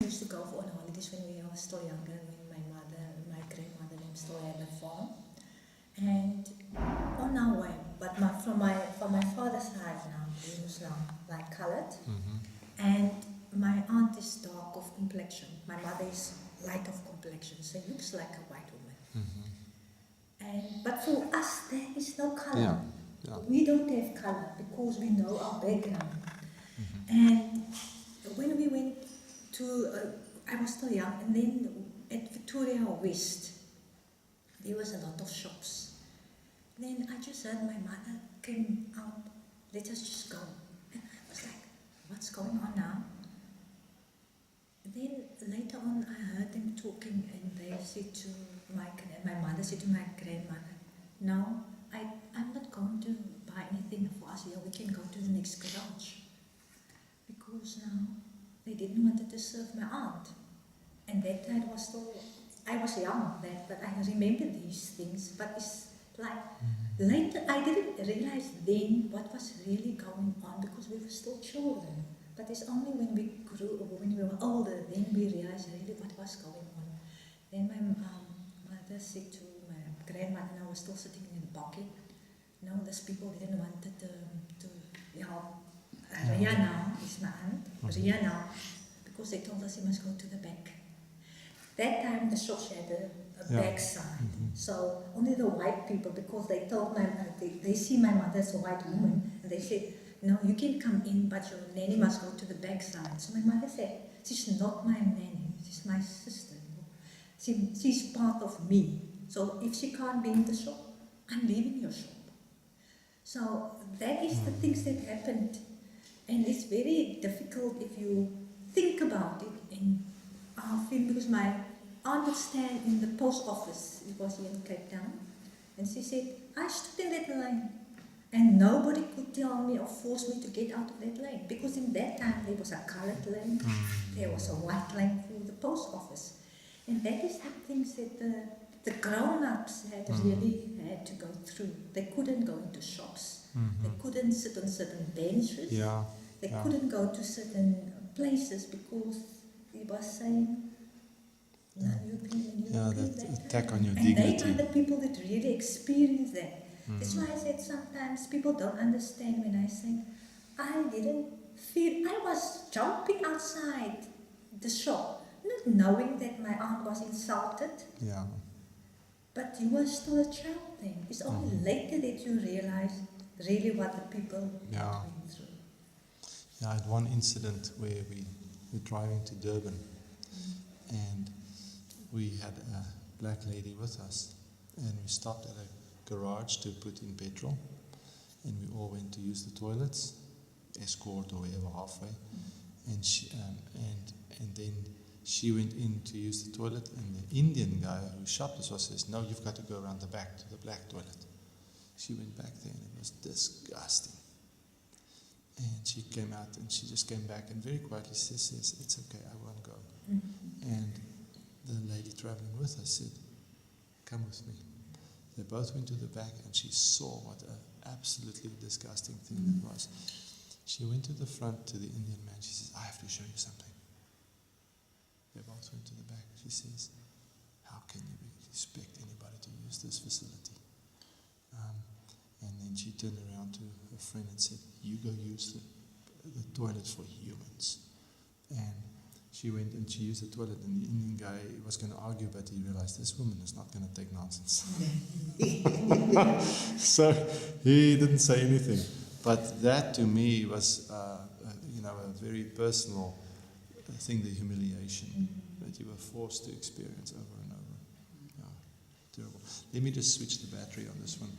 used to go on holidays when we were still younger, when my grandmother still had a farm. And on our way, but from my father's side now, he was now like coloured. And my aunt is dark of complexion. My mother is light of complexion, so he looks like a white woman. But for us, there is no colour. We don't have colour because we know our background. And when we went to, I was still young, and then at Victoria West, there was a lot of shops. Then I just heard my mother came out, let us just go. And I was like, what's going on now? Then later on I heard them talking, and they said to my mother said to my grandmother, no, I'm not going to buy anything for us here, we can go to the next garage. Because now they didn't want to serve my aunt. And that time I was young then, but I remember these things, but it's like later I didn't realize then what was really going on because we were still children. But it's only when we grew, or when we were older, then we realized really what was going on. Then my mother said to my grandmother, and I was still sitting in the pocket, no, these people didn't want to help. Ria now is my aunt, Ria now, because they told us he must go to the back. That time the shops had a back side, so only the white people, because they told they see my mother as a white woman, and they said, no, you can come in, but your nanny must go to the back side. So my mother said, she's not my nanny, she's my sister. She's part of me. So if she can't be in the shop, I'm leaving your shop. So that is the things that happened. And it's very difficult if you think about it in our film, because my aunt would stand in the post office, it was here in Cape Town, and she said, I stood in that line, and nobody could tell me or force me to get out of that lane, because in that time there was a coloured lane, there was a white lane for the post office. And that is the things that the grown-ups had really had to go through. They couldn't go into shops, they couldn't sit on certain benches, they couldn't go to certain places because he was saying, no, that attack on your and dignity. they are the people that really experience that. That's why I said sometimes people don't understand when I say, I didn't feel, I was jumping outside the shop, not knowing that my aunt was insulted. But you were still a child then. It's only later that you realize really what the people are going through. I had one incident where we were driving to Durban, and we had a black lady with us, and we stopped at a garage to put in petrol, and we all went to use the toilets, Escort or wherever, halfway, and she and then she went in to use the toilet, and the Indian guy who shopped us says, no, you've got to go around the back to the black toilet. She went back there, and it was disgusting. And she came out, and she just came back, and very quietly says, it's okay, I won't go. And the lady traveling with us said, come with me. They both went to the back, and she saw what an absolutely disgusting thing that was. She went to the front to the Indian man. She says, I have to show you something. They both went to the back. She says, how can you expect anybody to use this facility? And then she turned around to her friend and said, you go use the toilet for humans. And she went and she used the toilet, and the Indian guy was going to argue, but he realized this woman is not going to take nonsense. So he didn't say anything. But that to me was a very personal thing, the humiliation that you were forced to experience over and over. Terrible. Let me just switch the battery on this one.